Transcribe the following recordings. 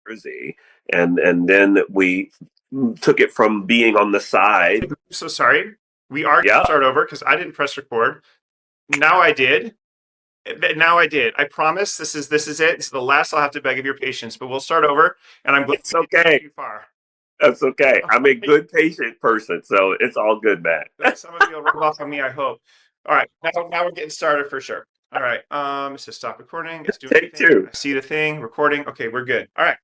Jersey, and then we took it from being on the side. So sorry. We are going to Yeah, start over because I didn't press record. Now I did. Now I did. I promise this is it. This is the last I'll have to beg of your patience, but we'll start over. And I'm glad it's we didn't okay. get too far. That's okay. All I'm a right. good patient person, so it's all good, Matt. Some of you will rub off on me, I hope. All right. Now we're getting started for sure. All right. It says stop recording. It's doing Take the thing. two. I see the thing. Recording. Okay, we're good. All right.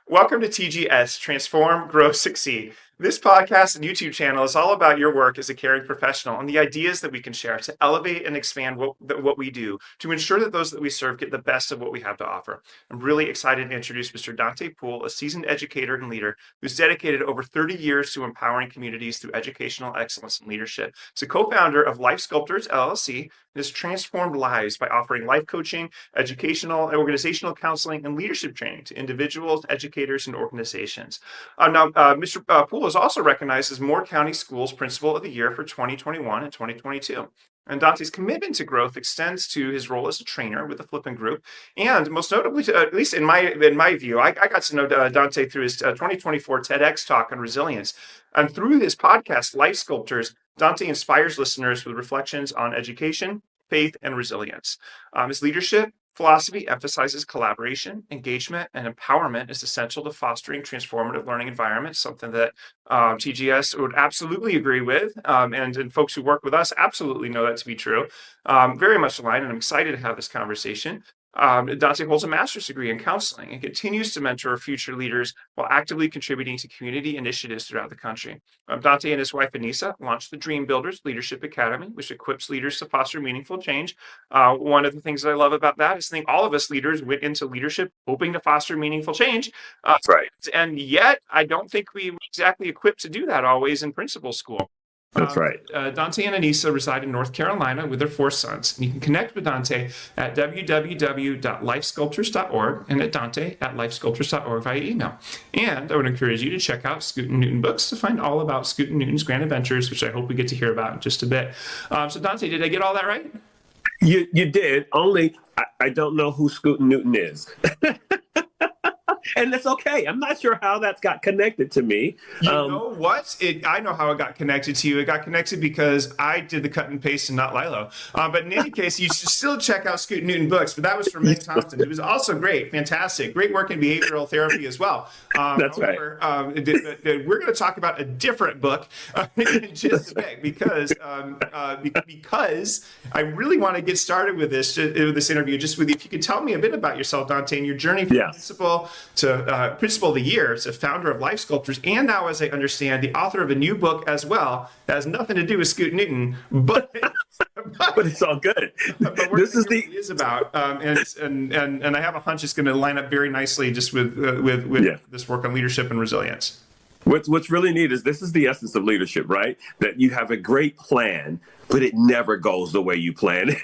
Welcome to TGS, Transform, Grow, Succeed. This podcast and YouTube channel is all about your work as a caring professional and the ideas that we can share to elevate and expand what we do to ensure that those that we serve get the best of what we have to offer. I'm really excited to introduce Mr. Dante Poole, a seasoned educator and leader who's dedicated over 30 years to empowering communities through educational excellence and leadership. He's a co-founder of Life Sculptors, LLC, and has transformed lives by offering life coaching, educational, organizational counseling, and leadership training to individuals, educators, and organizations. Mr. Poole is also recognized as Moore County Schools Principal of the Year for 2021 and 2022. And Dante's commitment to growth extends to his role as a trainer with the Flippin' Group, and most notably, at least in my view, I got to know Dante through his 2024 TEDx talk on resilience, and through his podcast, Life Sculptors. Dante inspires listeners with reflections on education, faith, and resilience. His leadership philosophy emphasizes collaboration, engagement, and empowerment is essential to fostering transformative learning environments, something that TGS would absolutely agree with, and folks who work with us absolutely know that to be true. Very much aligned, and I'm excited to have this conversation. Dante holds a master's degree in counseling and continues to mentor future leaders while actively contributing to community initiatives throughout the country. Dante and his wife, Anissa, launched the Dream Builders Leadership Academy, which equips leaders to foster meaningful change. One of the things that I love about that is I think all of us leaders went into leadership hoping to foster meaningful change. That's right. And yet, I don't think we were exactly equipped to do that always in principal school. That's right. Dante and Anissa reside in North Carolina with their 4 sons. And you can connect with Dante at www.lifesculptures.org and at Dante@lifesculptures.org via email. And I would encourage you to check out Scoot and Newton books to find all about Scoot and Newton's grand adventures, which I hope we get to hear about in just a bit. So Dante, did I get all that right? You did. Only I don't know who Scoot Newton is. And that's okay. I'm not sure how that's got connected to me. You know what? I know how it got connected to you. It got connected because I did the cut and paste and not Lilo. But in any case, you should still check out Scoot Newton books. But that was from Meg Thompson. It was also great. Fantastic. Great work in behavioral therapy as well. That's however, right. We're going to talk about a different book in just a bit because I really want to get started with this interview just with you. If you could tell me a bit about yourself, Dante, and your journey from principal to Principal of the Year, to founder of Life Sculptors, and now, as I understand, the author of a new book as well that has nothing to do with Scoot Newton, but it's all good. But this is about, and I have a hunch it's going to line up very nicely just with this work on leadership and resilience. What's really neat is this is the essence of leadership, right? That you have a great plan, but it never goes the way you plan.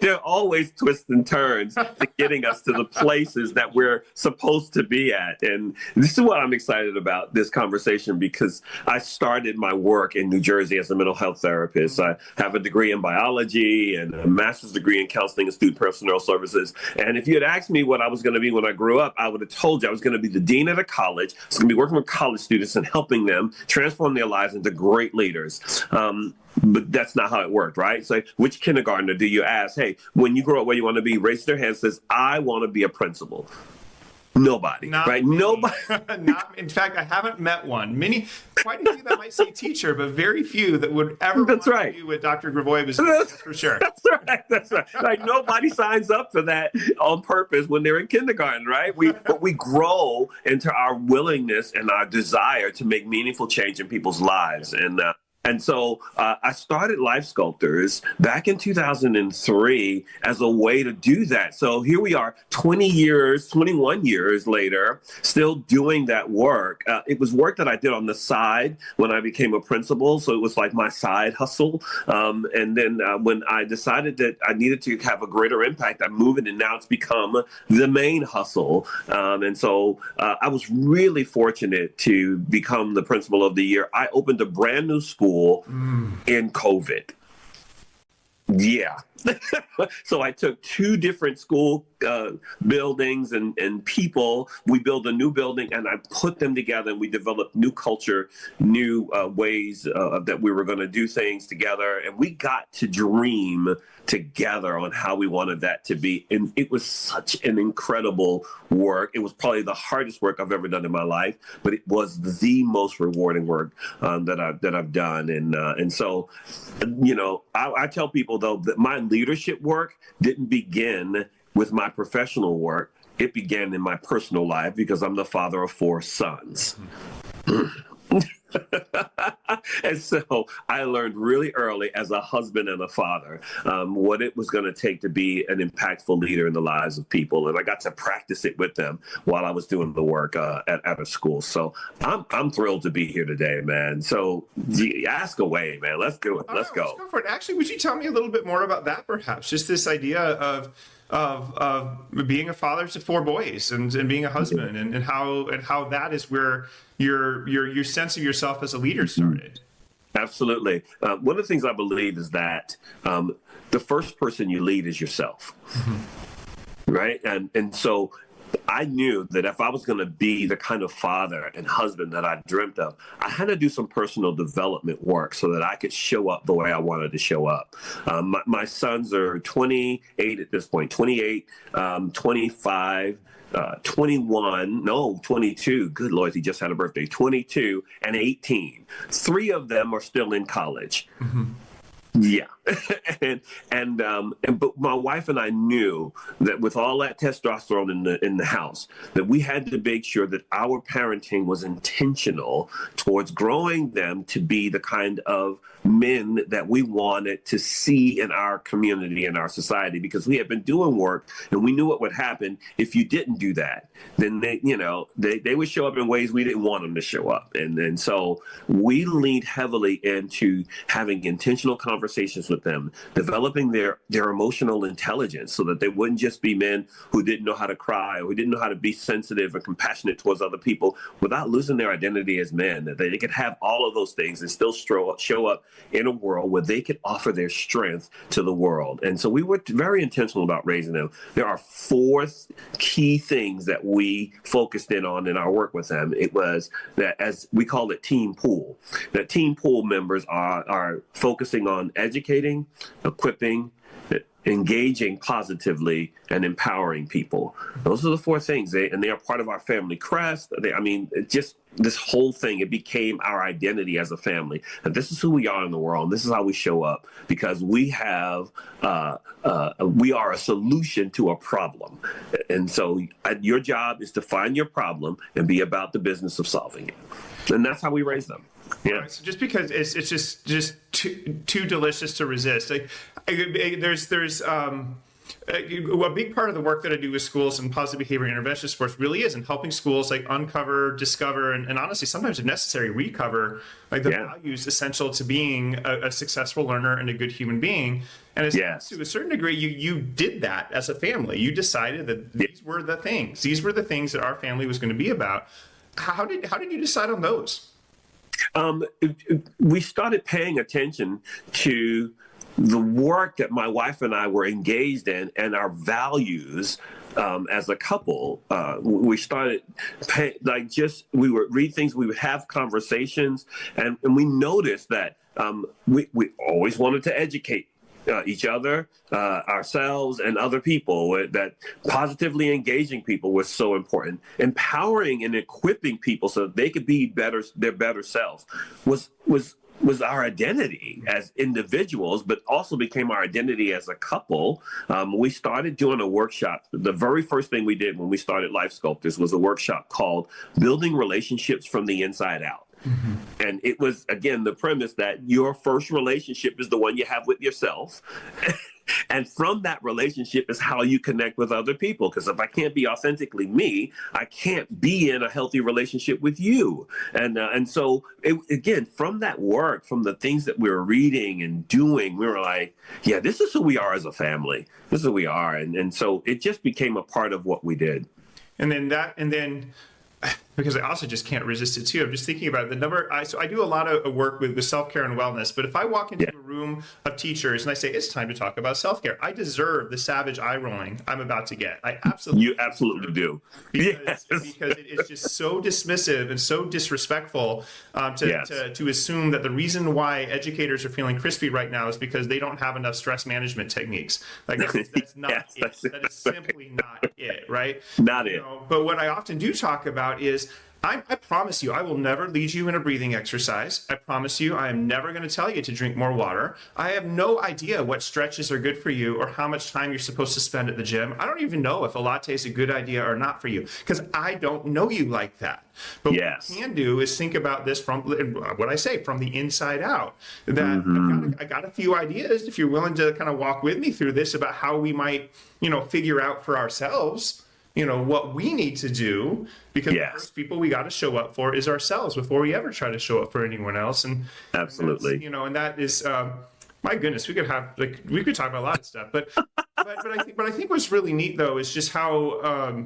There are always twists and turns to getting us to the places that we're supposed to be at. And this is what I'm excited about this conversation, because I started my work in New Jersey as a mental health therapist. I have a degree in biology and a master's degree in counseling and student personnel services. And if you had asked me what I was going to be when I grew up, I would have told you I was going to be the dean at a college. I was going to be working with college students and helping them transform their lives into great leaders. But that's not how it worked, right? So which kindergartner do you ask, hey, when you grow up, where you want to be? Raise their hand, says, I want to be a principal. Nobody, right? Me. Nobody. In fact, I haven't met one. Quite a few that might say teacher, but very few that would ever want to do what Dr. Gravoy was doing, for sure. That's right. Like, nobody signs up for that on purpose when they're in kindergarten, right? But we grow into our willingness and our desire to make meaningful change in people's lives. And so I started Life Sculptors back in 2003 as a way to do that. So here we are 21 years later, still doing that work. It was work that I did on the side when I became a principal. So it was like my side hustle. And then when I decided that I needed to have a greater impact, I moved it, and now it's become the main hustle. And so I was really fortunate to become the Principal of the Year. I opened a brand new school in COVID. Yeah. So I took two different school buildings and people. We built a new building and I put them together and we developed new culture, new ways that we were going to do things together. And we got to dream together on how we wanted that to be. And it was such an incredible work. It was probably the hardest work I've ever done in my life, but it was the most rewarding work that I've done. And so, I tell people though that my leadership work didn't begin with my professional work. It began in my personal life because I'm the father of 4 sons. And so I learned really early as a husband and a father what it was going to take to be an impactful leader in the lives of people. And I got to practice it with them while I was doing the work at a school. So I'm thrilled to be here today, man. So ask away, man. Let's do it. Let's go. Let's go for it. Actually, would you tell me a little bit more about that, perhaps? Just this idea of being a father to 4 boys and being a husband and how that is where your sense of yourself as a leader started. Absolutely. One of the things I believe is that the first person you lead is yourself, right? And so I knew that if I was going to be the kind of father and husband that I dreamt of, I had to do some personal development work so that I could show up the way I wanted to show up. My sons are 28 at this point, 28, 25, 22. Good Lord, he just had a birthday. 22 and 18. 3 of them are still in college. Yeah. But my wife and I knew that with all that testosterone in the house, that we had to make sure that our parenting was intentional towards growing them to be the kind of men that we wanted to see in our community and our society, because we had been doing work and we knew what would happen if you didn't do that. Then they would show up in ways we didn't want them to show up. And so we leaned heavily into having intentional conversations with them, developing their emotional intelligence so that they wouldn't just be men who didn't know how to cry or who didn't know how to be sensitive and compassionate towards other people without losing their identity as men, that they could have all of those things and still show up in a world where they could offer their strength to the world. And so we were very intentional about raising them. There are 4 key things that we focused in on in our work with them. It was that, as we call it, Team Poole, that Team Poole members are focusing on educating, equipping, engaging positively, and empowering people. Those are the 4 things. They are part of our family crest. Just this whole thing, it became our identity as a family. And this is who we are in the world. This is how we show up, because we are a solution to a problem. And so your job is to find your problem and be about the business of solving it. And that's how we raise them. Yeah. Right, so just because it's just too delicious to resist. There's a big part of the work that I do with schools and positive behavior intervention sports really is in helping schools uncover, discover, and honestly, sometimes if necessary, recover the values essential to being a successful learner and a good human being. And to a certain degree, you did that as a family. You decided that these were the things. These were the things that our family was going to be about. How did you decide on those? We started paying attention to the work that my wife and I were engaged in and our values as a couple. We started we would read things, we would have conversations, and we noticed that we always wanted to educate each other, ourselves, and other people. That positively engaging people was so important. Empowering and equipping people so that they could be their better selves was our identity as individuals, but also became our identity as a couple. We started doing a workshop. The very first thing we did when we started Life Sculptors was a workshop called Building Relationships from the Inside Out. And it was, again, the premise that your first relationship is the one you have with yourself. And from that relationship is how you connect with other people. Because if I can't be authentically me, I can't be in a healthy relationship with you. And so, again, from that work, from the things that we were reading and doing, we were like, yeah, this is who we are as a family. This is who we are. And so it just became a part of what we did. And then because I also just can't resist it too. I'm just thinking about the number. So I do a lot of work with self-care and wellness, but if I walk into a room of teachers and I say, it's time to talk about self-care, I deserve the savage eye rolling I'm about to get. You absolutely do. Because it is just so dismissive and so disrespectful to assume that the reason why educators are feeling crispy right now is because they don't have enough stress management techniques. Like that's not it. That is simply not it, right? Not it. But what I often do talk about is I promise you, I will never lead you in a breathing exercise. I promise you, I am never going to tell you to drink more water. I have no idea what stretches are good for you or how much time you're supposed to spend at the gym. I don't even know if a latte is a good idea or not for you because I don't know you like that. But what we can do is think about this from what I say, from the inside out. That I got a few ideas, if you're willing to kind of walk with me through this, about how we might, figure out for ourselves what we need to do, because the first people we got to show up for is ourselves before we ever try to show up for anyone else. And absolutely, and that is, my goodness, we could talk about a lot of stuff, but I think what's really neat though is just how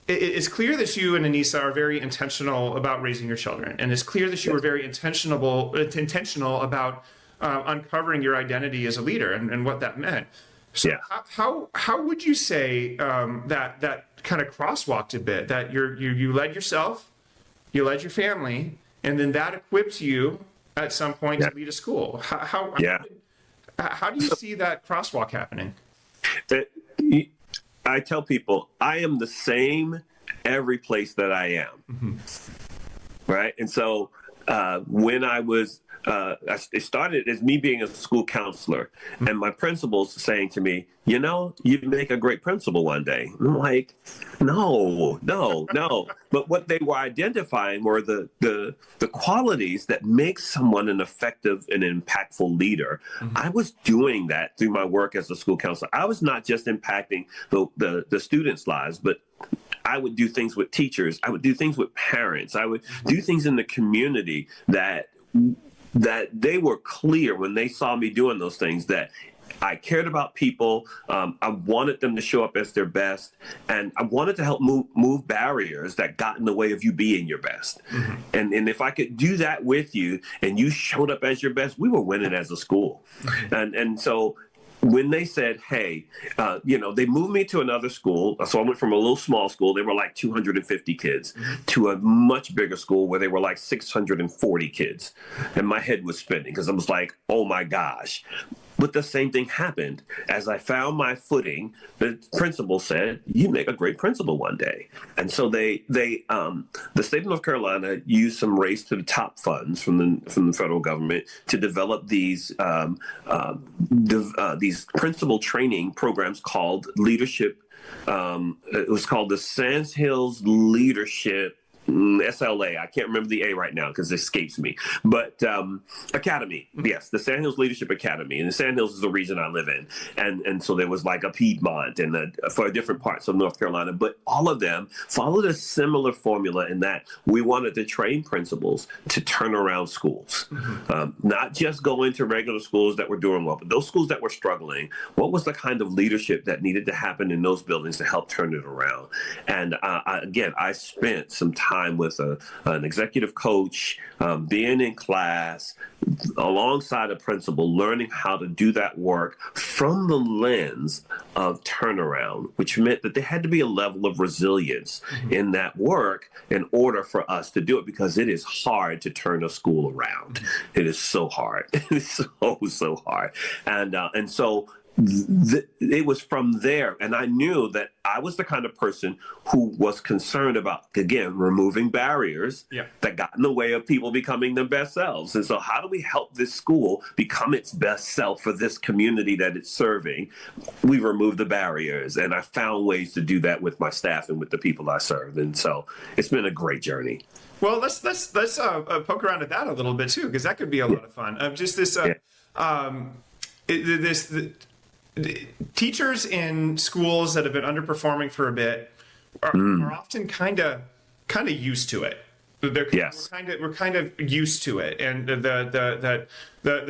it's clear that you and Anissa are very intentional about raising your children, and it's clear that you were very intentional about uncovering your identity as a leader and what that meant. So how would you say that kind of crosswalked a bit? That you led yourself, you led your family, and then that equipped you at some point to lead a school. How do you see that crosswalk happening? I tell people I am the same every place that I am, right? And so when I was it started as me being a school counselor and my principals saying to me, you'd make a great principal one day. And I'm like, no. But what they were identifying were the qualities that make someone an effective and impactful leader. I was doing that through my work as a school counselor. I was not just impacting the students' lives, but I would do things with teachers. I would do things with parents. I would do things in the community that they were clear when they saw me doing those things, that I cared about people. I wanted them to show up as their best, and I wanted to help move barriers that got in the way of you being your best. And if I could do that with you and you showed up as your best, we were winning as a school. And so when they said, hey, they moved me to another school. So I went from a little small school, they were like 250 kids, to a much bigger school where they were like 640 kids. And my head was spinning because I was like, oh my gosh. But the same thing happened. As I found my footing, the principal said, you make a great principal one day. And so the state of North Carolina used some Race to the Top funds from the federal government to develop these principal training programs called leadership. It was called the Sands Hills Leadership SLA. I can't remember the A right now because it escapes me. But Academy, yes, the Sand Hills Leadership Academy. And the Sand Hills is the region I live in. And so there was like a Piedmont and for different parts of North Carolina. But all of them followed a similar formula in that we wanted to train principals to turn around schools. Not just go into regular schools that were doing well, but those schools that were struggling. What was the kind of leadership that needed to happen in those buildings to help turn it around? And I spent some time with an executive coach, being in class alongside a principal, learning how to do that work from the lens of turnaround, which meant that there had to be a level of resilience in that work in order for us to do it, because it is hard to turn a school around. It is so hard. It's so hard. And so it was from there. And I knew that I was the kind of person who was concerned about, again, removing barriers that got in the way of people becoming their best selves. And so how do we help this school become its best self for this community that it's serving? We removed the barriers, and I found ways to do that with my staff and with the people I serve. And so it's been a great journey. Well, let's poke around at that a little bit too, because that could be a lot of fun. Just this, teachers in schools that have been underperforming for a bit are often kind of used to it. We're kind of used to it, and the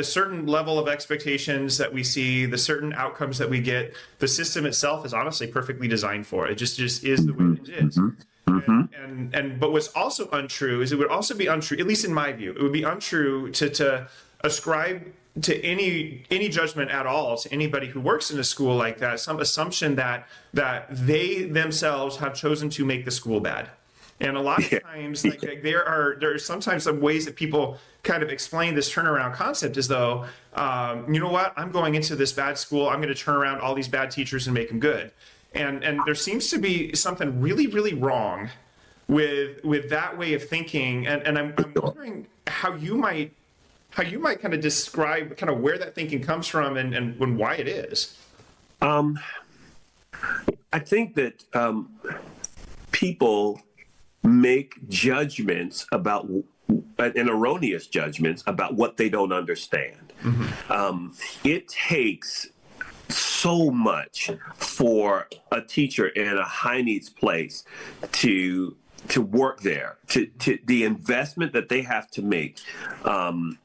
certain level of expectations that we see, the certain outcomes that we get, the system itself is honestly perfectly designed for it. It just is the way it is. But what's also untrue is it would also be untrue, at least in my view, it would be untrue to ascribe to any judgment at all to anybody who works in a school like that, some assumption that they themselves have chosen to make the school bad. And a lot of times, there are sometimes some ways that people kind of explain this turnaround concept as though, you know what, I'm going into this bad school, I'm going to turn around all these bad teachers and make them good. And there seems to be something really, really wrong with that way of thinking. And I'm wondering how you might kind of describe kind of where that thinking comes from and why it is. I think that people make judgments about and erroneous judgments about what they don't understand. It takes so much for a teacher in a high needs place to work there, to the investment that they have to make. When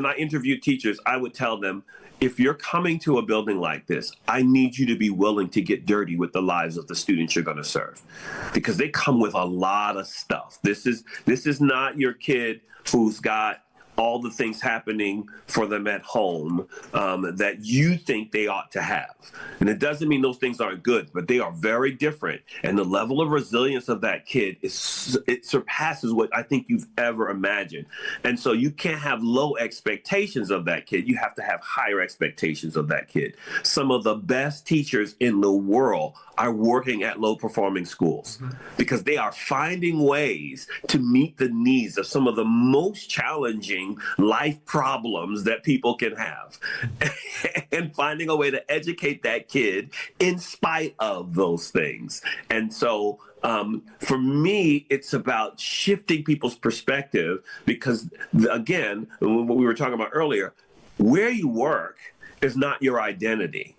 I interview teachers, I would tell them, if you're coming to a building like this, I need you to be willing to get dirty with the lives of the students you're going to serve, because they come with a lot of stuff. This is not your kid who's got all the things happening for them at home that you think they ought to have. And it doesn't mean those things aren't good, but they are very different. And the level of resilience of that kid it surpasses what I think you've ever imagined. And so you can't have low expectations of that kid. You have to have higher expectations of that kid. Some of the best teachers in the world are working at low performing schools because they are finding ways to meet the needs of some of the most challenging life problems that people can have and finding a way to educate that kid in spite of those things. And so for me, it's about shifting people's perspective because, again, what we were talking about earlier, where you work is not your identity.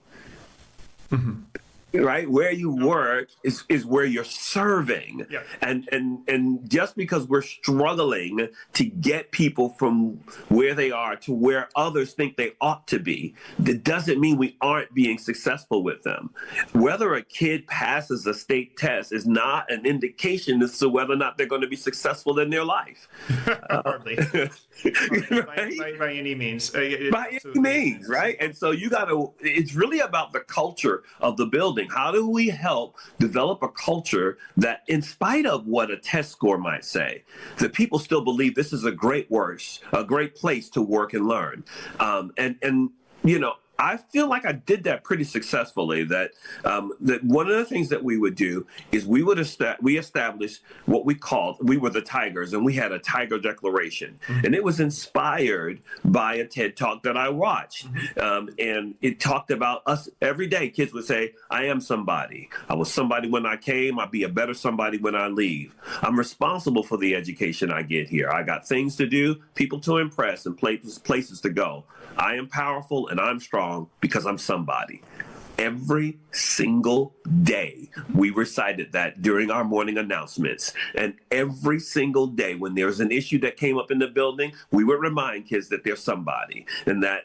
Right? Where you work is where you're serving. Yeah. And just because we're struggling to get people from where they are to where others think they ought to be, that doesn't mean we aren't being successful with them. Whether a kid passes a state test is not an indication as to whether or not they're going to be successful in their life. Hardly. Right? By any means. By any means, right? And so it's really about the culture of the building. How do we help develop a culture that, in spite of what a test score might say, that people still believe this is a great place to work and learn. And you know, I feel like I did that pretty successfully. That one of the things that we would do is we established what we were the Tigers, and we had a Tiger Declaration, and it was inspired by a TED Talk that I watched, and it talked about us every day. Kids would say, "I am somebody. I was somebody when I came. I'll be a better somebody when I leave. I'm responsible for the education I get here. I got things to do, people to impress, and places to go. I am powerful and I'm strong because I'm somebody." Every single day, we recited that during our morning announcements. And every single day, when there was an issue that came up in the building, we would remind kids that they're somebody and that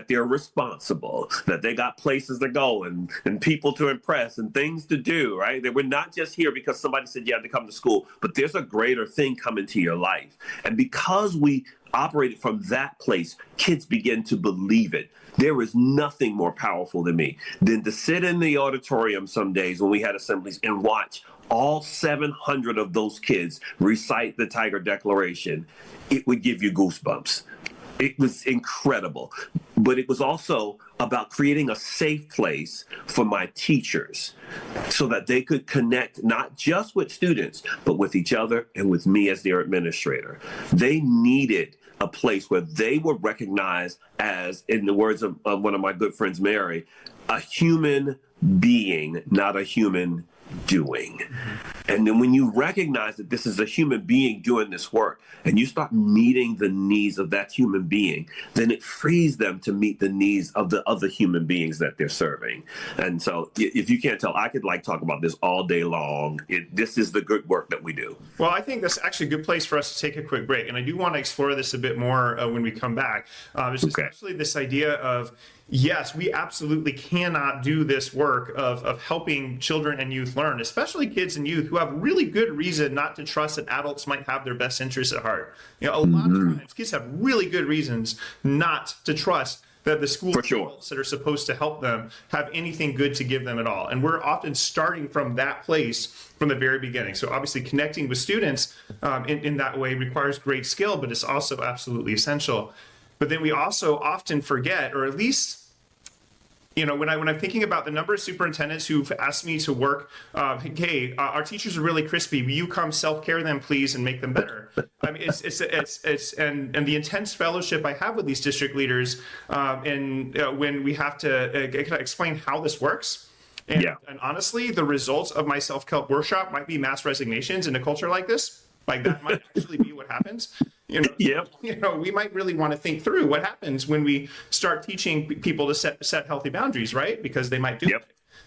they're responsible, that they got places to go and people to impress and things to do, right? That we're not just here because somebody said you have to come to school, but there's a greater thing coming to your life. And because we operated from that place, kids begin to believe it. There is nothing more powerful than me than to sit in the auditorium some days when we had assemblies and watch all 700 of those kids recite the Tiger Declaration. It would give you goosebumps. It was incredible. But it was also about creating a safe place for my teachers so that they could connect not just with students, but with each other and with me as their administrator. They needed a place where they were recognized as, in the words of one of my good friends, Mary, a human being, not a human doing. And then when you recognize that this is a human being doing this work and you start meeting the needs of that human being, then it frees them to meet the needs of the other human beings that they're serving. And so if you can't tell, I could talk about this all day long. This is the good work that we do. Well, I think that's actually a good place for us to take a quick break. And I do want to explore this a bit more when we come back. It's especially this idea of, Yes, we absolutely cannot do this work of helping children and youth learn, especially kids and youth who have really good reason not to trust that adults might have their best interests at heart. A lot of times kids have really good reasons not to trust that the school For sure. adults that are supposed to help them have anything good to give them at all. And we're often starting from that place from the very beginning. So obviously connecting with students in that way requires great skill, but it's also absolutely essential. But then we also often forget, or at least when I'm thinking about the number of superintendents who've asked me to work, hey, our teachers are really crispy. Will you come self-care them, please, and make them better? I mean, and the intense fellowship I have with these district leaders, and when we have to explain how this works. And honestly, the results of my self-help workshop might be mass resignations in a culture like this. Like that might actually be what happens. We might really want to think through what happens when we start teaching people to set healthy boundaries, right? Because they might do it.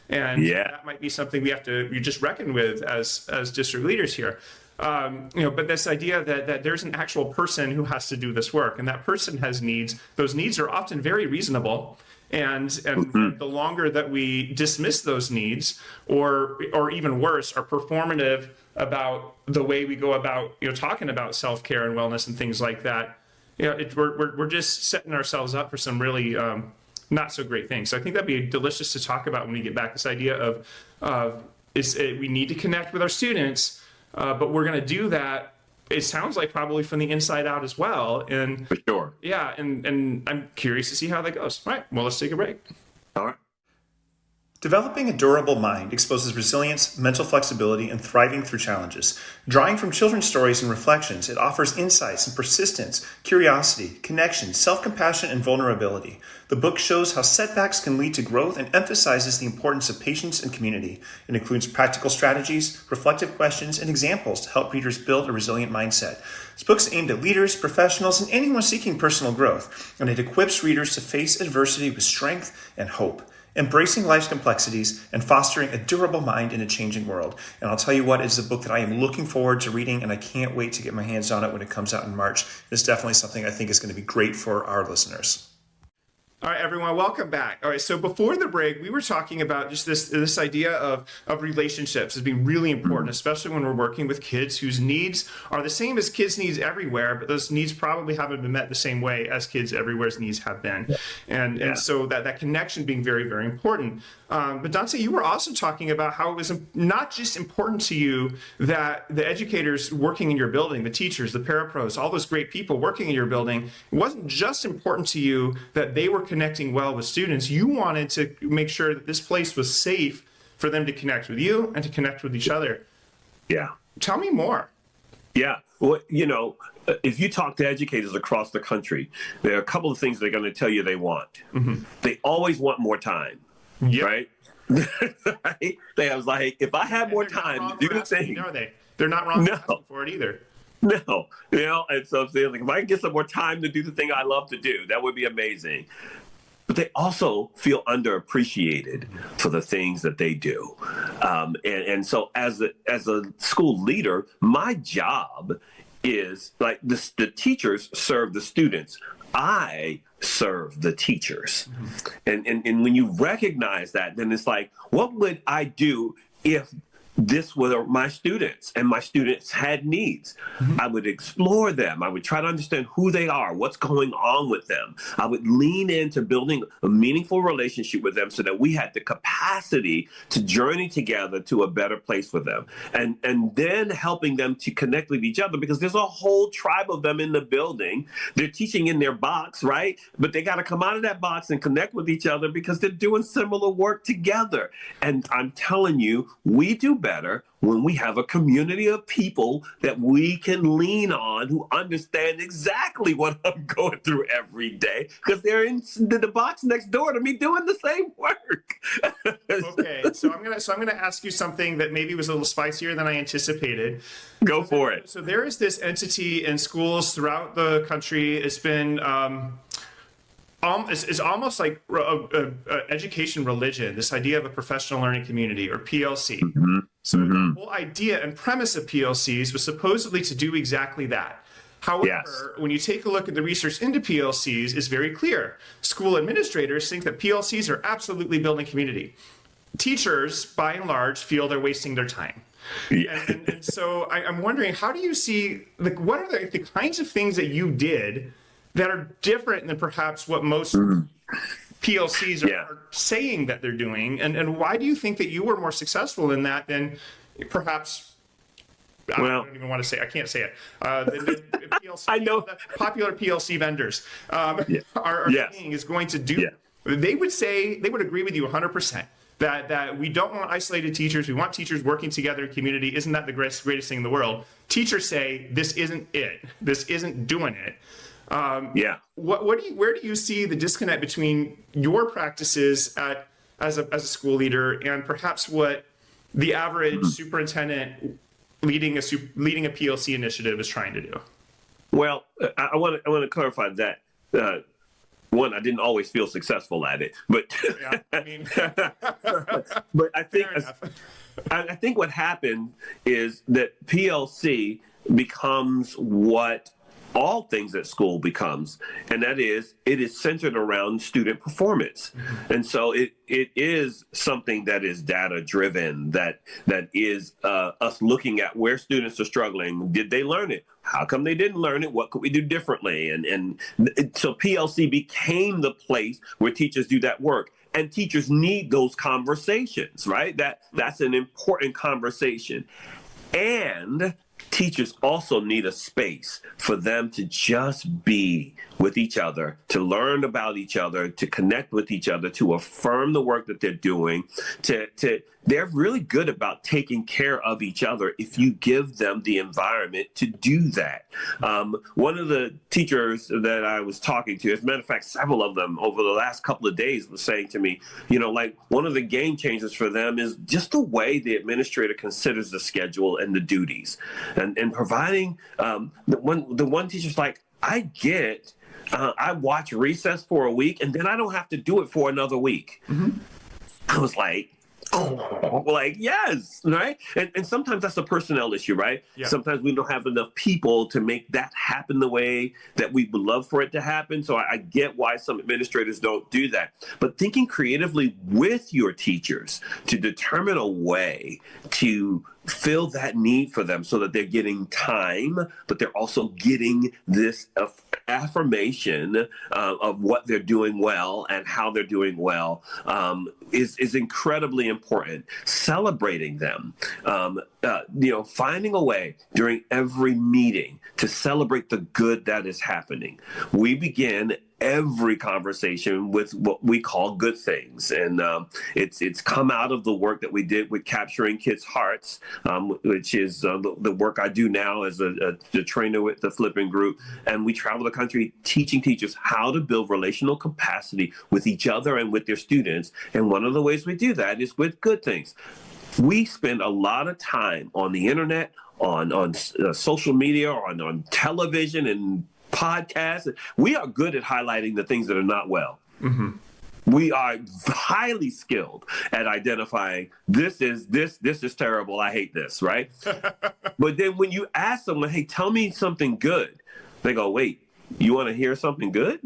And that might be something we have to just reckon with as district leaders here. But this idea that there's an actual person who has to do this work, and that person has needs. Those needs are often very reasonable. And the longer that we dismiss those needs, or even worse, are performative about the way we go about talking about self-care and wellness and things like that, we're just setting ourselves up for some really not so great things. So I think that'd be delicious to talk about when we get back. This idea of we need to connect with our students, but we're going to do that. It sounds like probably from the inside out as well. And for sure. Yeah, and I'm curious to see how that goes. All right, well, let's take a break. All right. Developing a durable mind exposes resilience, mental flexibility, and thriving through challenges. Drawing from children's stories and reflections, it offers insights and persistence, curiosity, connection, self-compassion, and vulnerability. The book shows how setbacks can lead to growth and emphasizes the importance of patience and community. It includes practical strategies, reflective questions, and examples to help readers build a resilient mindset. This book's aimed at leaders, professionals, and anyone seeking personal growth, and it equips readers to face adversity with strength and hope, embracing life's complexities and fostering a durable mind in a changing world. And I'll tell you what, it's a book that I am looking forward to reading, and I can't wait to get my hands on it when it comes out in March. It's definitely something I think is going to be great for our listeners. All right, everyone, welcome back. All right, so before the break, we were talking about just this idea of relationships as being really important, especially when we're working with kids whose needs are the same as kids' needs everywhere, but those needs probably haven't been met the same way as kids everywhere's needs have been. And so that connection being very, very important. But Dante, you were also talking about how it was not just important to you that the educators working in your building, the teachers, the parapros, all those great people working in your building, it wasn't just important to you that they were connecting well with students. You wanted to make sure that this place was safe for them to connect with you and to connect with each other. Yeah. Tell me more. Yeah. Well, if you talk to educators across the country, there are a couple of things they're going to tell you they want. Mm-hmm. They always want more time. Yep. Right? They was like, if I had more time to do the thing. Are they? They're not wrong for it either. No. And so they're like, if I can get some more time to do the thing I love to do, that would be amazing. But they also feel underappreciated for the things that they do. And so as a school leader, my job is like the teachers serve the students. I serve the teachers. Mm-hmm. And when you recognize that, then it's like, what would I do if this were my students and my students had needs? Mm-hmm. I would explore them. I would try to understand who they are, what's going on with them. I would lean into building a meaningful relationship with them so that we had the capacity to journey together to a better place for them. And then helping them to connect with each other, because there's a whole tribe of them in the building. They're teaching in their box, right? But they got to come out of that box and connect with each other because they're doing similar work together. And I'm telling you, we do better when we have a community of people that we can lean on who understand exactly what I'm going through every day because they're in the box next door to me doing the same work. Okay, so I'm gonna ask you something that maybe was a little spicier than I anticipated. Go for it. So there is this entity in schools throughout the country. It's been it's almost like education religion, this idea of a professional learning community, or PLC. Mm-hmm. So the whole idea and premise of PLCs was supposedly to do exactly that. Yes. However, when you take a look at the research into PLCs, it's very clear. School administrators think that PLCs are absolutely building community. Teachers, by and large, feel they're wasting their time. Yeah. And so I'm wondering, how do you see, like, what are the kinds of things that you did that are different than perhaps what most PLCs are saying that they're doing? And why do you think that you were more successful in that than perhaps, I don't even want to say, I can't say it. The PLC, I know. the popular PLC vendors are saying is going to do. Yeah. They would say, they would agree with you 100%. That we don't want isolated teachers. We want teachers working together in community. Isn't that the greatest thing in the world? Teachers say this isn't it. This isn't doing it. Where do you see the disconnect between your practices as a school leader and perhaps what the average superintendent leading a PLC initiative is trying to do? Well, I want to clarify that. One, I didn't always feel successful at it, but but I think what happened is that PLC becomes what all things at school becomes, and that is, it is centered around student performance. And so it is something that is data driven, that is us looking at where students are struggling. Did they learn it? How come they didn't learn it? What could we do differently? And so PLC became the place where teachers do that work. And teachers need those conversations, right? That's an important conversation. And teachers also need a space for them to just be with each other, to learn about each other, to connect with each other, to affirm the work that they're doing. They're really good about taking care of each other if you give them the environment to do that. One of the teachers that I was talking to, as a matter of fact, several of them over the last couple of days was saying to me, like, one of the game changers for them is just the way the administrator considers the schedule and the duties. And providing, the one teacher's like, I watch recess for a week and then I don't have to do it for another week. I was like, yes, right? And sometimes that's a personnel issue, right? Yeah. Sometimes we don't have enough people to make that happen the way that we would love for it to happen. So I get why some administrators don't do that. But thinking creatively with your teachers to determine a way to fill that need for them so that they're getting time, but they're also getting this affirmation of what they're doing well and how they're doing well is incredibly important. Celebrating them, finding a way during every meeting to celebrate the good that is happening. We begin every conversation with what we call good things. And it's come out of the work that we did with Capturing Kids' Hearts, which is the work I do now as a trainer with the Flipping Group. And we travel the country teaching teachers how to build relational capacity with each other and with their students. And one of the ways we do that is with good things. We spend a lot of time on the internet, on social media, on television and podcasts. We are good at highlighting the things that are not well. We are highly skilled at identifying this is terrible. I hate this, right? But then when you ask someone, hey, tell me something good, they go, wait, you want to hear something good?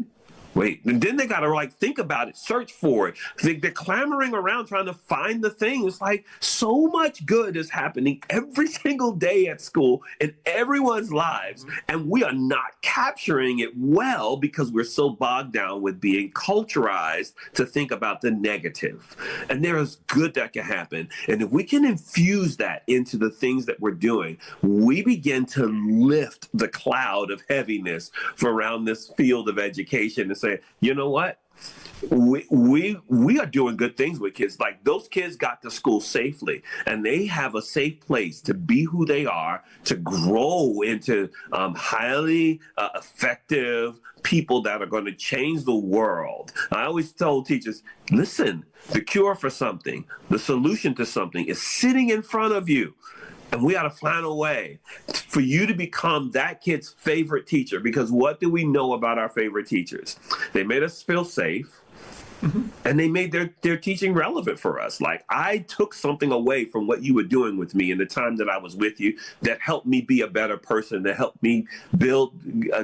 Wait, and then they got to think about it, search for it. They're clamoring around trying to find the thing. It's like so much good is happening every single day at school in everyone's lives. And we are not capturing it well because we're so bogged down with being culturized to think about the negative. And there is good that can happen. And if we can infuse that into the things that we're doing, we begin to lift the cloud of heaviness from around this field of education and say, you know what? We are doing good things with kids. Like, those kids got to school safely and they have a safe place to be who they are, to grow into highly effective people that are going to change the world. I always told teachers, listen, the cure for something, the solution to something is sitting in front of you. And we got to find a way for you to become that kid's favorite teacher. Because what do we know about our favorite teachers? They made us feel safe. And they made their teaching relevant for us. Like, I took something away from what you were doing with me in the time that I was with you that helped me be a better person, that helped me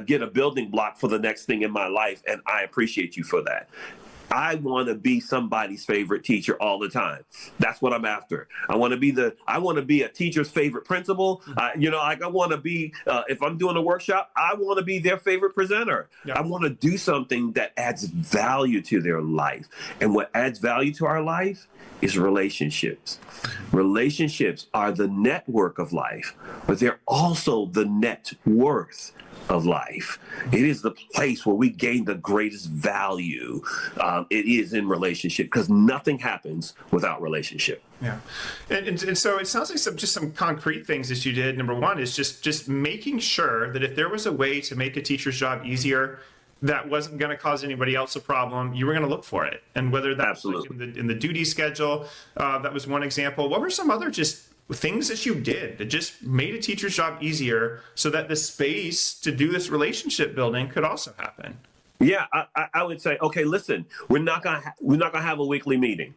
get a building block for the next thing in my life. And I appreciate you for that. I want to be somebody's favorite teacher all the time. That's what I'm after. I want to be a teacher's favorite principal. I want to be, if I'm doing a workshop, I want to be their favorite presenter. I want to do something that adds value to their life. And what adds value to our life is relationships. Relationships are the network of life, but they're also the net worth of life. It is the place where we gain the greatest value. It is in relationship, because nothing happens without relationship. Yeah. And so it sounds like some concrete things that you did. Number one is just making sure that if there was a way to make a teacher's job easier that wasn't going to cause anybody else a problem, you were going to look for it. And whether that's like in the duty schedule, that was one example. What were some other just things that you did that just made a teacher's job easier so that the space to do this relationship building could also happen? Yeah, I would say, okay, listen, we're not gonna have a weekly meeting.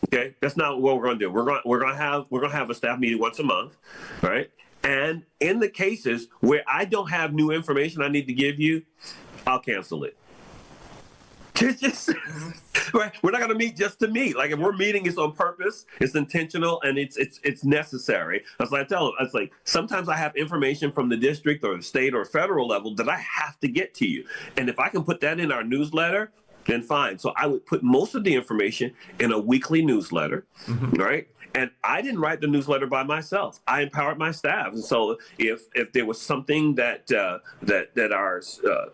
Okay, that's not what we're gonna do. We're gonna have a staff meeting once a month, right? And in the cases where I don't have new information I need to give you, I'll cancel it. Right? We're not going to meet just to meet. Like, if we're meeting, it's on purpose, it's intentional, and it's necessary. That's what I tell them. It's like, sometimes I have information from the district or the state or federal level that I have to get to you. And if I can put that in our newsletter, then fine. So I would put most of the information in a weekly newsletter, right? And I didn't write the newsletter by myself. I empowered my staff. And so if there was something that our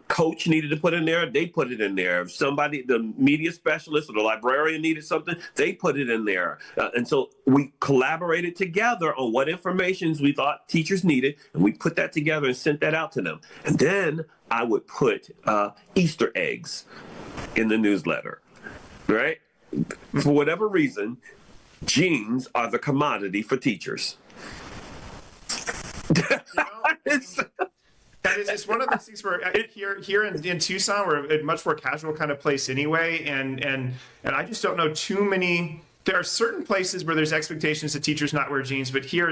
coach needed to put in there, they put it in there. If the media specialist or the librarian needed something, they put it in there. And so we collaborated together on what information we thought teachers needed, and we put that together and sent that out to them. And then I would put Easter eggs in the newsletter, right? For whatever reason, jeans are the commodity for teachers. It's one of those things where here in Tucson, we're a much more casual kind of place anyway, and I just don't know too many. There are certain places where there's expectations that teachers not wear jeans, but here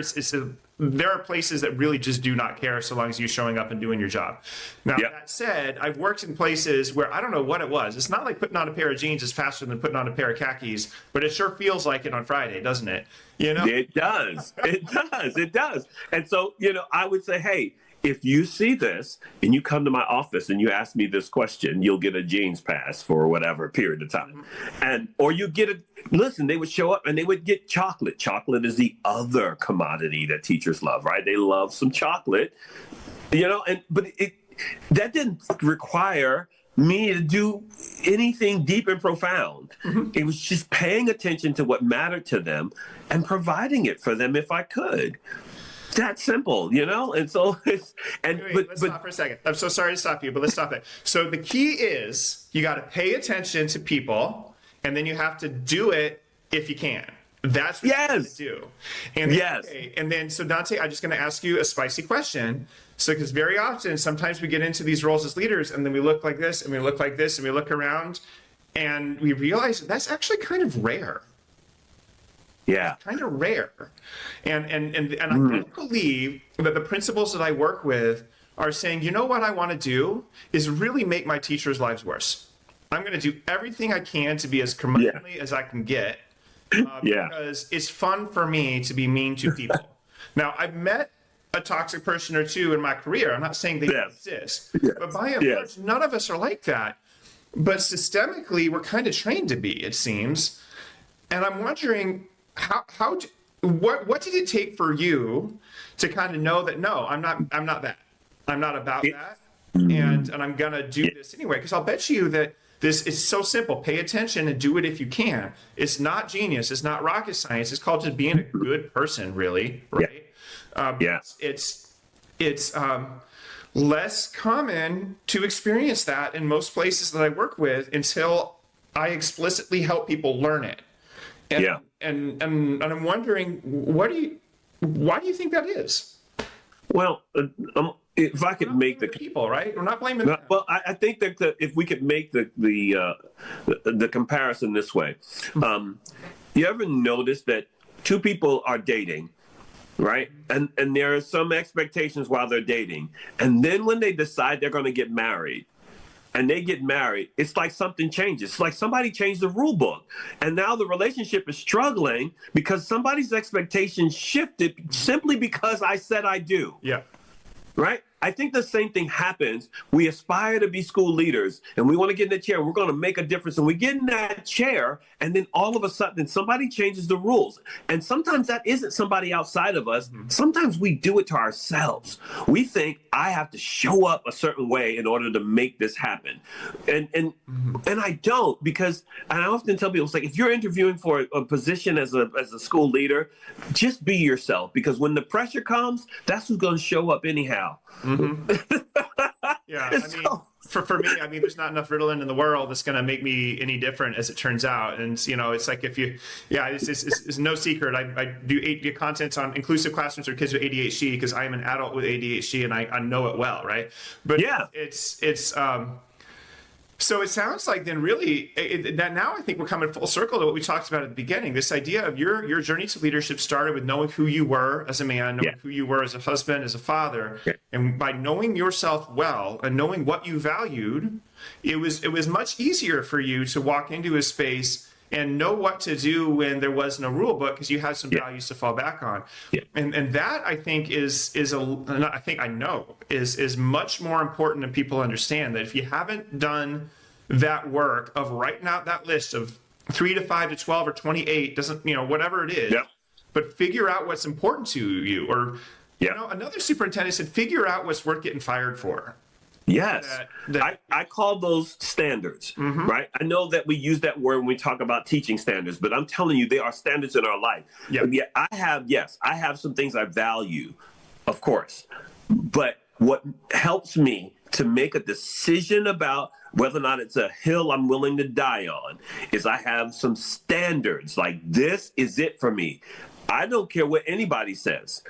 there are places that really just do not care so long as you're showing up and doing your job. Now, that said, I've worked in places where I don't know what it was. It's not like putting on a pair of jeans is faster than putting on a pair of khakis, but it sure feels like it on Friday, doesn't it? It does. It does. And so, I would say, hey, if you see this and you come to my office and you ask me this question, you'll get a jeans pass for whatever period of time. Or you get listen, they would show up and they would get chocolate. Chocolate is the other commodity that teachers love, right? They love some chocolate, but that didn't require me to do anything deep and profound. It was just paying attention to what mattered to them and providing it for them if I could. That simple, and so let's stop for a second. I'm so sorry to stop you, but let's stop it. So the key is you got to pay attention to people, and then you have to do it if you can. That's what you have to do. And then, so Dante, I'm just going to ask you a spicy question. So, because very often, sometimes we get into these roles as leaders, and then we look like this, and we look like this, and we look around, and we realize that's actually kind of rare. Yeah. Kind of rare. And I don't believe that the principals that I work with are saying, you know what I want to do is really make my teachers' lives worse. I'm going to do everything I can to be as curmudgeonly as I can get because it's fun for me to be mean to people. Now, I've met a toxic person or two in my career. I'm not saying they don't exist. But by and large, none of us are like that. But systemically, we're kind of trained to be, it seems. And I'm wondering, what did it take for you to kind of know that no, I'm not that. I'm not about that. And I'm gonna do this anyway. Because I'll bet you that this is so simple. Pay attention and do it if you can. It's not genius, it's not rocket science. It's called just being a good person, really, right? It's less common to experience that in most places that I work with until I explicitly help people learn it. And I'm wondering, why do you think that is? Well, if I We're could not make blaming the people, right? We're not blaming them. well, I think that if we could make the comparison this way, you ever notice that two people are dating, right? And there are some expectations while they're dating, and then when they decide they're going to get married, and they get married, it's like something changes. It's like somebody changed the rule book. And now the relationship is struggling because somebody's expectations shifted simply because I said I do. Yeah. Right? I think the same thing happens. We aspire to be school leaders and we want to get in the chair. We're going to make a difference. And we get in that chair and then all of a sudden somebody changes the rules. And sometimes that isn't somebody outside of us. Sometimes we do it to ourselves. We think I have to show up a certain way in order to make this happen. And I don't, because and I often tell people, it's like, if you're interviewing for a position as a school leader, just be yourself, because when the pressure comes, that's who's going to show up anyhow. Yeah, I mean, for me, I mean, there's not enough Ritalin in the world that's going to make me any different, as it turns out. And it's like it's no secret. I do content on inclusive classrooms for kids with ADHD because I am an adult with ADHD and I know it well, right? But yeah, so it sounds like then really that now I think we're coming full circle to what we talked about at the beginning. This idea of your journey to leadership started with knowing who you were as a man, knowing who you were as a husband, as a father. Yeah. And by knowing yourself well and knowing what you valued, it was much easier for you to walk into a space and know what to do when there wasn't a rule book because you had some values to fall back on. Yeah. And that I think is much more important than people understand. That if you haven't done that work of writing out that list of 3 to 5 to 12 or 28, doesn't, whatever it is, but figure out what's important to you. Or another superintendent said, figure out what's worth getting fired for. Yes, I call those standards, right? I know that we use that word when we talk about teaching standards, but I'm telling you, they are standards in our life. Yeah, I have some things I value, of course, but what helps me to make a decision about whether or not it's a hill I'm willing to die on is I have some standards, like this is it for me. I don't care what anybody says.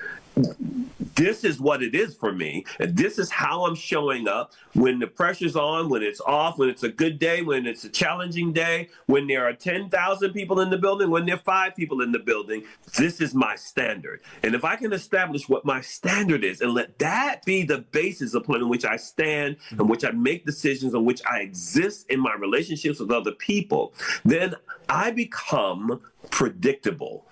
This is what it is for me. And this is how I'm showing up when the pressure's on, when it's off, when it's a good day, when it's a challenging day, when there are 10,000 people in the building, when there are 5 people in the building. This is my standard. And if I can establish what my standard is and let that be the basis upon which I stand and which I make decisions, on which I exist in my relationships with other people, then I become predictable.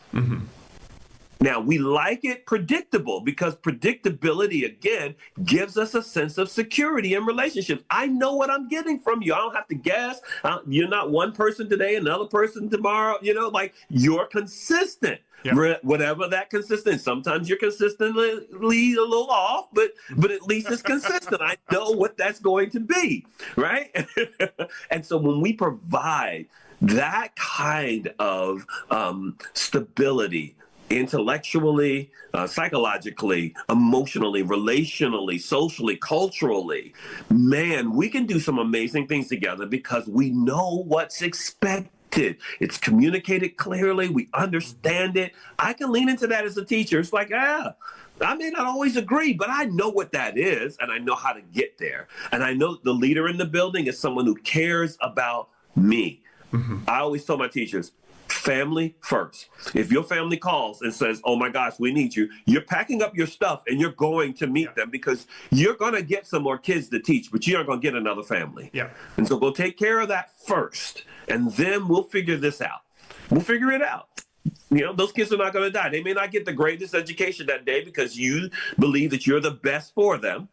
Now, we like it predictable because predictability, again, gives us a sense of security in relationships. I know what I'm getting from you. I don't have to guess. You're not one person today, another person tomorrow. You're consistent. Yep. Whatever that consistent. Sometimes you're consistently a little off, but at least it's consistent. I know what that's going to be, right? And so when we provide that kind of stability, intellectually, psychologically, emotionally, relationally, socially, culturally, man, we can do some amazing things together because we know what's expected. It's communicated clearly. We understand it. I can lean into that as a teacher. It's like, I may not always agree, but I know what that is, and I know how to get there. And I know the leader in the building is someone who cares about me. I always tell my teachers, family first. If your family calls and says, oh my gosh, we need you, you're packing up your stuff and you're going to meet them because you're going to get some more kids to teach, but you aren't going to get another family. Yeah. And so go take care of that first, and then we'll figure this out. We'll figure it out. Those kids are not going to die. They may not get the greatest education that day because you believe that you're the best for them.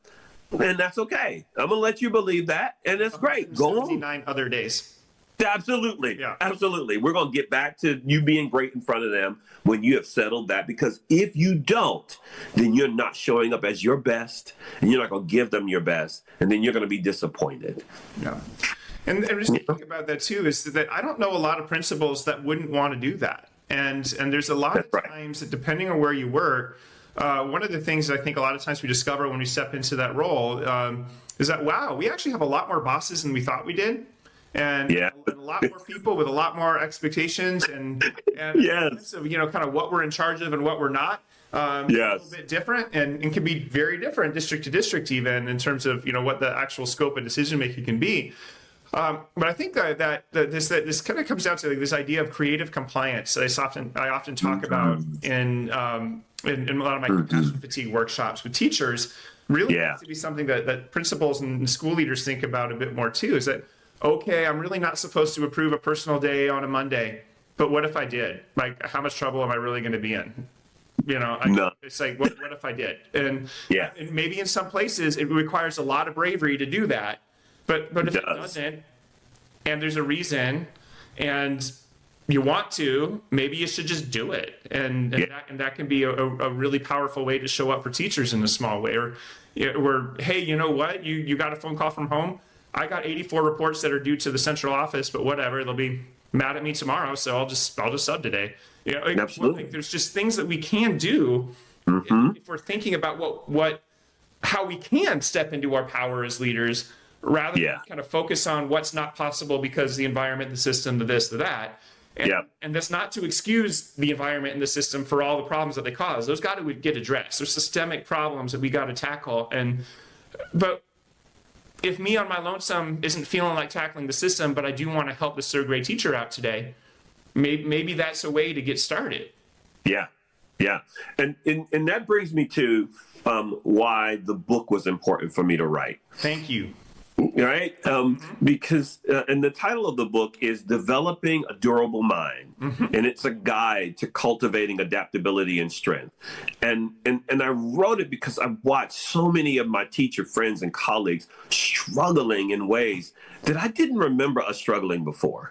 And that's okay. I'm going to let you believe that. And that's great. Go on. 79 other days. Absolutely. Yeah. Absolutely. We're going to get back to you being great in front of them when you have settled that, because if you don't, then you're not showing up as your best and you're not going to give them your best. And then you're going to be disappointed. Yeah. And just thinking about that too, is that I don't know a lot of principals that wouldn't want to do that. And there's a lot of times that depending on where you work, one of the things that I think a lot of times we discover when we step into that role is that, wow, we actually have a lot more bosses than we thought we did. And a lot more people with a lot more expectations and yes. Sense of, kind of what we're in charge of and what we're not. A little bit different and can be very different district to district, even in terms of what the actual scope of decision making can be. But I think that this kind of comes down to this idea of creative compliance that I often talk about in a lot of my compassion fatigue workshops with teachers. Really needs to be something that principals and school leaders think about a bit more too. Is that okay? I'm really not supposed to approve a personal day on a Monday, but what if I did? Like, how much trouble am I really going to be in? It's like, what if I did? And maybe in some places it requires a lot of bravery to do that. But if it doesn't, and there's a reason, and you want to, maybe you should just do it. And that can be a really powerful way to show up for teachers in a small way. Or hey, you know what? You got a phone call from home. I got 84 reports that are due to the central office, but whatever, they'll be mad at me tomorrow, so I'll just sub today. Absolutely. There's just things that we can do if we're thinking about how we can step into our power as leaders, rather than kind of focus on what's not possible because the environment, the system, the this, the that. And that's not to excuse the environment and the system for all the problems that they cause. Those got to get addressed. There's systemic problems that we got to tackle. But if me on my lonesome isn't feeling like tackling the system, but I do want to help this third grade teacher out today, maybe that's a way to get started. Yeah. And that brings me to why the book was important for me to write. Thank you. Right? Because, and the title of the book is Developing a Durable Mind. And it's a guide to cultivating adaptability and strength. And I wrote it because I've watched so many of my teacher friends and colleagues struggling in ways that I didn't remember us struggling before.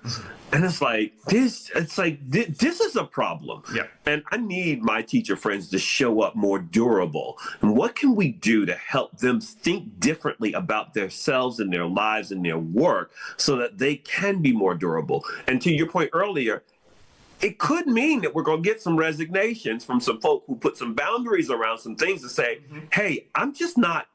And it's like, this is a problem. Yeah. And I need my teacher friends to show up more durable. And what can we do to help them think differently about themselves and their lives and their work so that they can be more durable? And to your point earlier, it could mean that we're going to get some resignations from some folk who put some boundaries around some things to say, hey, I'm just not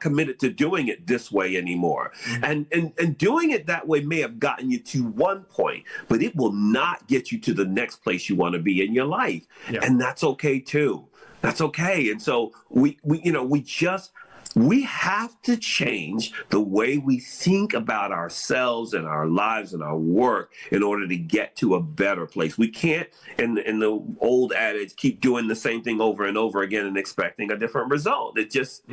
committed to doing it this way anymore. And doing it that way may have gotten you to one point, but it will not get you to the next place you want to be in your life. And that's okay too. That's okay. And so we have to change the way we think about ourselves and our lives and our work in order to get to a better place. We can't, in the old adage, keep doing the same thing over and over again and expecting a different result. It just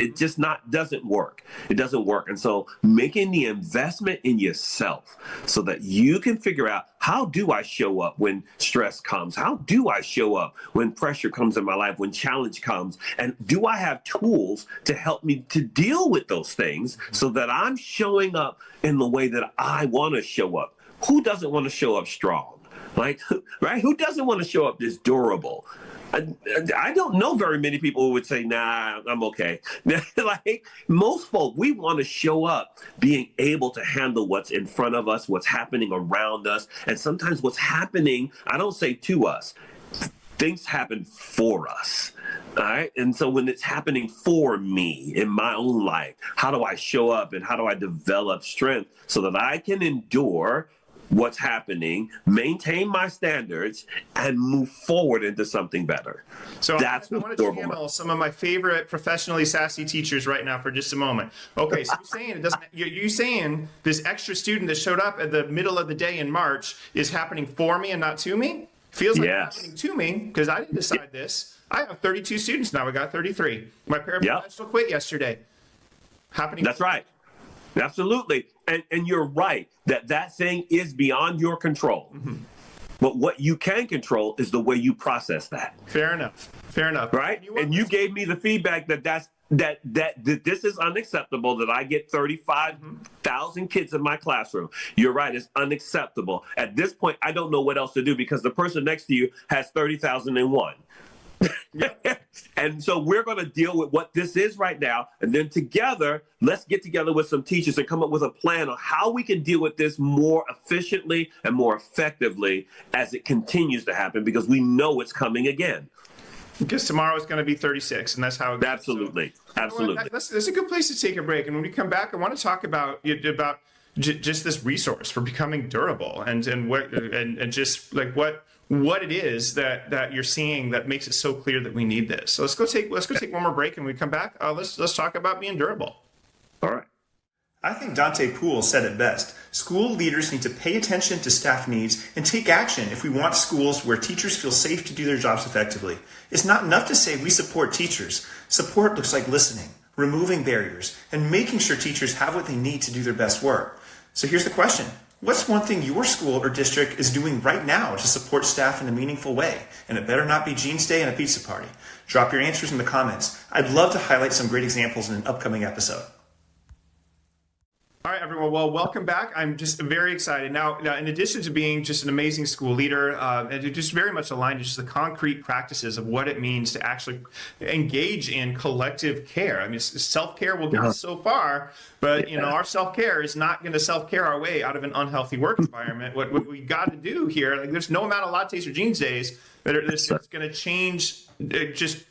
doesn't work. It doesn't work. And so making the investment in yourself so that you can figure out, how do I show up when stress comes? How do I show up when pressure comes in my life, when challenge comes? And do I have tools to help me to deal with those things so that I'm showing up in the way that I want to show up? Who doesn't want to show up strong? Right? Who doesn't want to show up this durable? I don't know very many people who would say, nah, I'm okay. Like most folk, we want to show up being able to handle what's in front of us, what's happening around us. And sometimes what's happening, I don't say to us, things happen for us. All right. And so when it's happening for me in my own life, how do I show up and how do I develop strength so that I can endure what's happening, maintain my standards, and move forward into something better? So I want to channel some of my favorite professionally sassy teachers right now for just a moment. Okay, so you're saying this extra student that showed up at the middle of the day in March is happening for me and not to me? Feels like it's happening to me because I didn't decide this. I have 32 students now. I got 33. My paraprofessional quit yesterday. Happening. That's right. Absolutely. And you're right that thing is beyond your control. But what you can control is the way you process that. Fair enough. Right? And you gave me the feedback that this is unacceptable, that I get 35,000 kids in my classroom. You're right. It's unacceptable. At this point, I don't know what else to do because the person next to you has 30,001. And so we're going to deal with what this is right now. And then together, let's get together with some teachers and come up with a plan on how we can deal with this more efficiently and more effectively as it continues to happen, because we know it's coming again. Because tomorrow is going to be 36, and that's how it goes. Absolutely. So, absolutely. That's a good place to take a break. And when we come back, I want to talk about just this resource for becoming durable and just like what what it is that you're seeing that makes it so clear that we need this. So let's go take one more break, and when we come back, let's talk about being durable. All right. I think Dante Poole said it best. School leaders need to pay attention to staff needs and take action if we want schools where teachers feel safe to do their jobs effectively. It's not enough to say we support teachers. Support looks like listening, removing barriers, and making sure teachers have what they need to do their best work. So here's the question. What's one thing your school or district is doing right now to support staff in a meaningful way? And it better not be Jean's Day and a pizza party. Drop your answers in the comments. I'd love to highlight some great examples in an upcoming episode. All right, everyone. Well, welcome back. I'm just very excited. Now, in addition to being just an amazing school leader, and just very much aligned to just the concrete practices of what it means to actually engage in collective care. I mean, self-care will get us so far, but our self-care is not going to self-care our way out of an unhealthy work environment. What we got to do here, like, there's no amount of lattes or Jeans days that is going to change just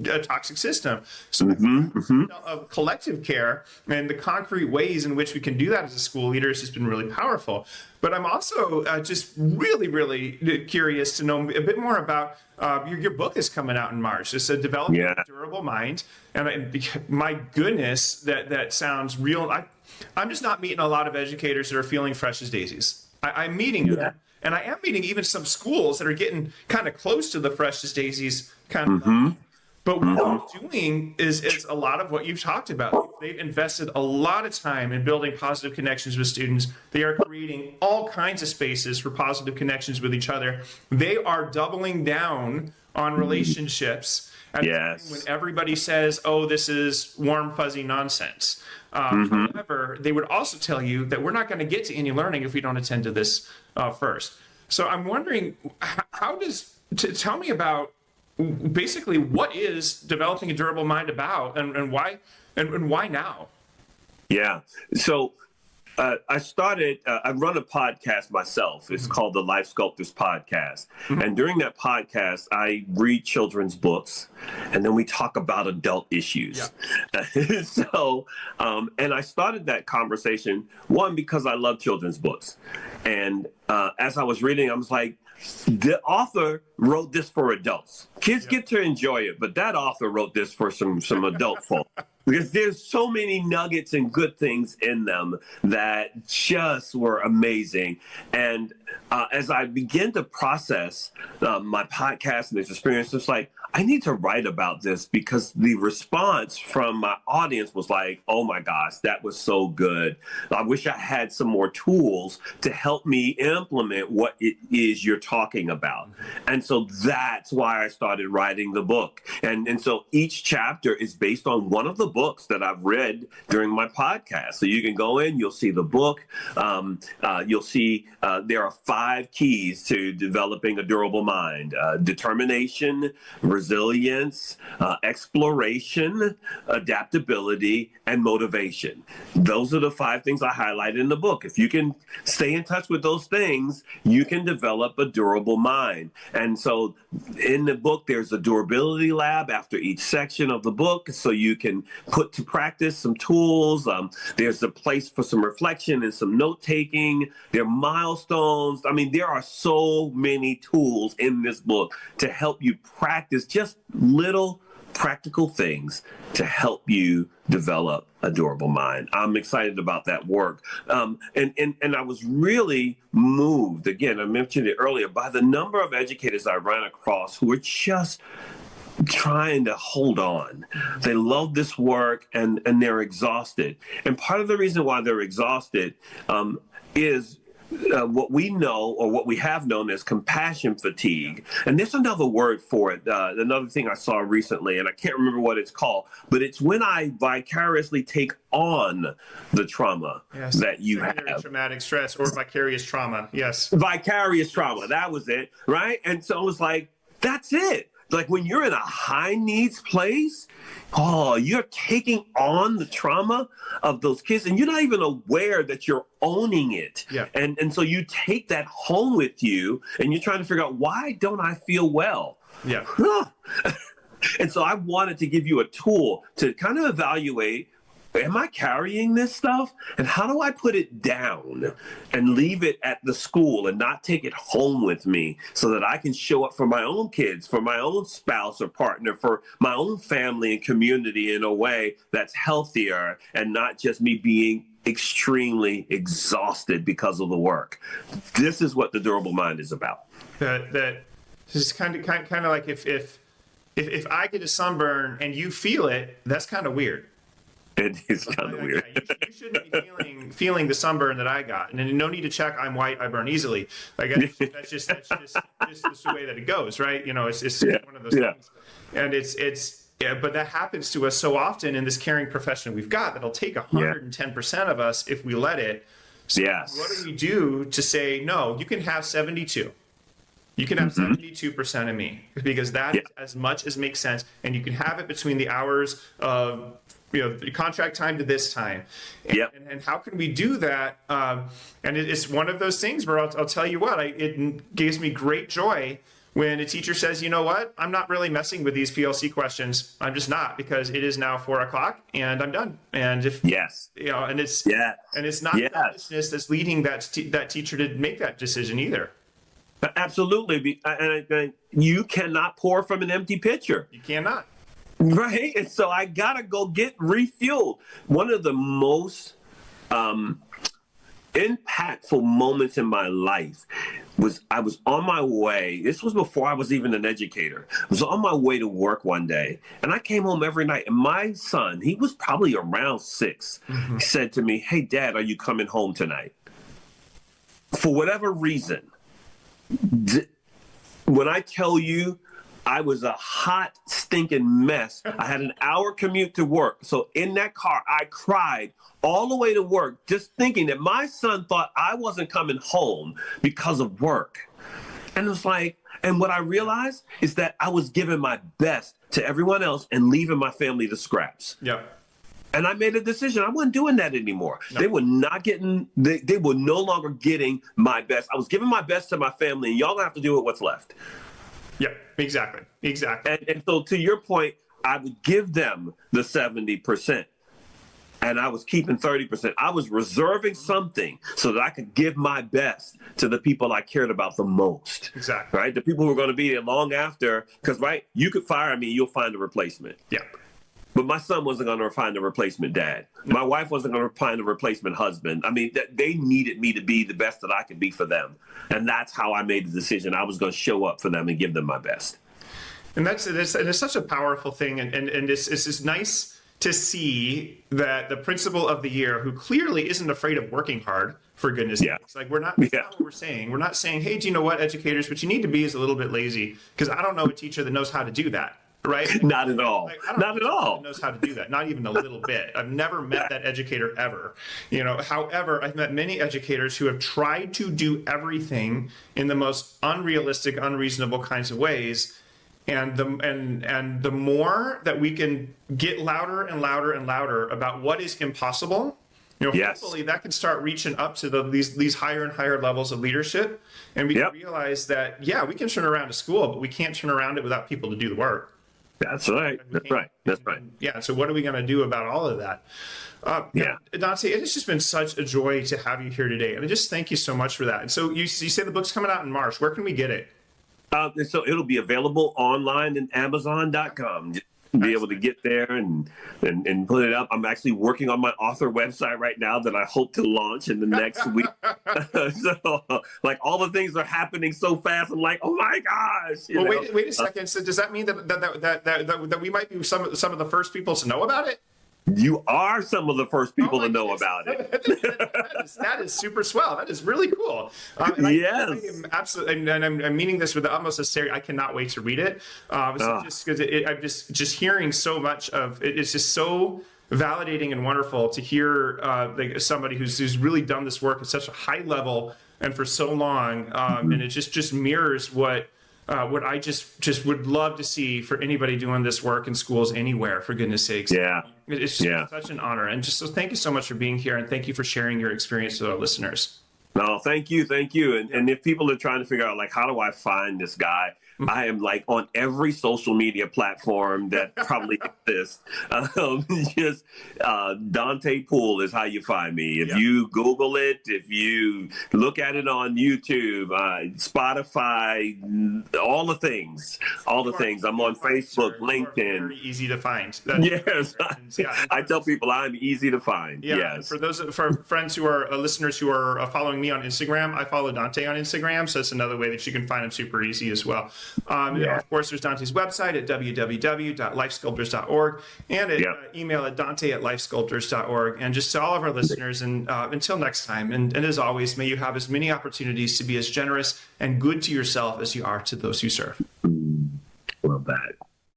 a toxic system. So of collective care and the concrete ways in which we can do that as a school leader has just been really powerful. But I'm also just really curious to know a bit more about your book is coming out in March. It's a Developing a Durable Mind. And my goodness, that sounds real. I'm just not meeting a lot of educators that are feeling fresh as daisies. I'm meeting them. And I am meeting even some schools that are getting kind of close to the fresh as daisies kind of. But what they're doing is a lot of what you've talked about. They've invested a lot of time in building positive connections with students. They are creating all kinds of spaces for positive connections with each other. They are doubling down on relationships at a time when everybody says, oh, this is warm, fuzzy nonsense. However, they would also tell you that we're not going to get to any learning if we don't attend to this first. So I'm wondering, tell me about basically what is developing a durable mind about, and why now? Yeah. So I run a podcast myself. It's called the Life Sculptors Podcast. And during that podcast, I read children's books, and then we talk about adult issues. So, and I started that conversation, one, because I love children's books. And as I was reading, I was like, the author wrote this for adults. Kids get to enjoy it, but that author wrote this for some adult folk. Because there's so many nuggets and good things in them that just were amazing. And as I began to process my podcast and this experience, it's like, I need to write about this, because the response from my audience was like, oh my gosh, that was so good. I wish I had some more tools to help me implement what it is you're talking about. And so that's why I started writing the book. And so each chapter is based on one of the books that I've read during my podcast. So you can go in, you'll see the book. You'll see there are 5 keys to developing a durable mind: determination, resilience, exploration, adaptability, and motivation. Those are the 5 things I highlight in the book. If you can stay in touch with those things, you can develop a durable mind. And so in the book, there's a durability lab after each section of the book, so you can put to practice some tools. There's a place for some reflection and some note-taking. There are milestones. I mean, there are so many tools in this book to help you practice just little practical things to help you develop a durable mind. I'm excited about that work. And I was really moved, again, I mentioned it earlier, by the number of educators I ran across who were just trying to hold on. They love this work, and they're exhausted. And part of the reason why they're exhausted is what we know, or what we have known as compassion fatigue. And there's another word for it, another thing I saw recently, and I can't remember what it's called, but it's when I vicariously take on the trauma that you have. Traumatic stress or vicarious trauma. Yes. Vicarious trauma. That was it. Right. And so it was like, that's it. Like when you're in a high needs place, you're taking on the trauma of those kids, and you're not even aware that you're owning it. Yeah. And so you take that home with you, and you're trying to figure out, why don't I feel well? Yeah. And so I wanted to give you a tool to kind of evaluate am I carrying this stuff? And how do I put it down and leave it at the school and not take it home with me so that I can show up for my own kids, for my own spouse or partner, for my own family and community in a way that's healthier and not just me being extremely exhausted because of the work. This is what the durable mind is about. That is kind of like if I get a sunburn and you feel it, that's kind of weird. It is kind of weird. You shouldn't be feeling the sunburn that I got, and then no need to check. I'm white. I burn easily. I guess that's just the way that it goes, right? You know, it's one of those things, and but that happens to us so often in this caring profession we've got that'll take 110% of us if we let it. So what do we do to say no? You can have 72. You can have 72% of me, because that is as much as makes sense, and you can have it between the hours of the contract time to this time. And how can we do that? And it's one of those things where I'll tell you what, it gives me great joy when a teacher says, you know what, I'm not really messing with these PLC questions. I'm just not, because it is now 4:00 and I'm done. And if and it's not selfishness that's leading that teacher to make that decision either. Absolutely. And you cannot pour from an empty pitcher. You cannot. Right. And so I got to go get refueled. One of the most impactful moments in my life was I was on my way. This was before I was even an educator. I was on my way to work one day, and I came home every night. And my son, he was probably around 6, he said to me, "Hey, Dad, are you coming home tonight?" For whatever reason, when I tell you, I was a hot, stinking mess. I had an hour commute to work. So in that car, I cried all the way to work, just thinking that my son thought I wasn't coming home because of work. And it was like, and what I realized is that I was giving my best to everyone else and leaving my family to scraps. And I made a decision. I wasn't doing that anymore. No. They were not getting, they were no longer getting my best. I was giving my best to my family, and y'all have to do with what's left. Yeah, exactly. And so to your point, I would give them the 70%, and I was keeping 30%. I was reserving something so that I could give my best to the people I cared about the most. Exactly. Right? The people who were going to be there long after, because, right, you could fire me, you'll find a replacement. Yeah. But my son wasn't going to find a replacement dad. My wife wasn't going to find a replacement husband. I mean, they needed me to be the best that I could be for them. And that's how I made the decision. I was going to show up for them and give them my best. And it's such a powerful thing. And it's just nice to see that the principal of the year, who clearly isn't afraid of working hard, for goodness sakes. Like, that's not what we're saying. We're not saying, hey, do you know what, educators, what you need to be is a little bit lazy, because I don't know a teacher that knows how to do that. Right? Not at all. Not at all. Knows how to do that. Not even a little bit. I've never met that educator ever. However, I've met many educators who have tried to do everything in the most unrealistic, unreasonable kinds of ways. And the more that we can get louder and louder and louder about what is impossible, hopefully that can start reaching up to these higher and higher levels of leadership, and we can realize that we can turn around a school, but we can't turn around it without people to do the work. That's right. That's right. Yeah. So what are we going to do about all of that? Dante, it has just been such a joy to have you here today. And I just thank you so much for that. And so you say the book's coming out in March. Where can we get it? So it'll be available online at Amazon.com. Be able to get there and put it up. I'm actually working on my author website right now that I hope to launch in the next week. So, like, all the things are happening so fast. I'm like, oh my gosh! Wait a second. So does that mean that we might be some of the first people to know about it? You are some of the first people to know about it. That is super swell. That is really cool. Yes. I am absolutely, and I'm meaning this with the utmost sincerity. I cannot wait to read it. Just because I'm just hearing so much of it. It's just so validating and wonderful to hear somebody who's really done this work at such a high level and for so long. And it just mirrors what I just would love to see for anybody doing this work in schools anywhere, for goodness sakes. Yeah. It's just such an honor. And just so thank you so much for being here, and thank you for sharing your experience with our listeners. No, thank you, thank you. And if people are trying to figure out like how do I find this guy, I am like on every social media platform that probably exists. Just Dante Poole is how you find me. If you Google it, if you look at it on YouTube, Spotify, all the things, I'm on Facebook, LinkedIn. Very easy to find. Yes, I tell people I'm easy to find. Yeah, Yes. for friends who are listeners who are following me on Instagram, I follow Dante on Instagram, so that's another way that you can find him super easy as well. Of course, there's Dante's website at www.lifesculptors.org and email at dante@lifesculptors.org. And just to all of our listeners, and until next time, and as always, may you have as many opportunities to be as generous and good to yourself as you are to those you serve.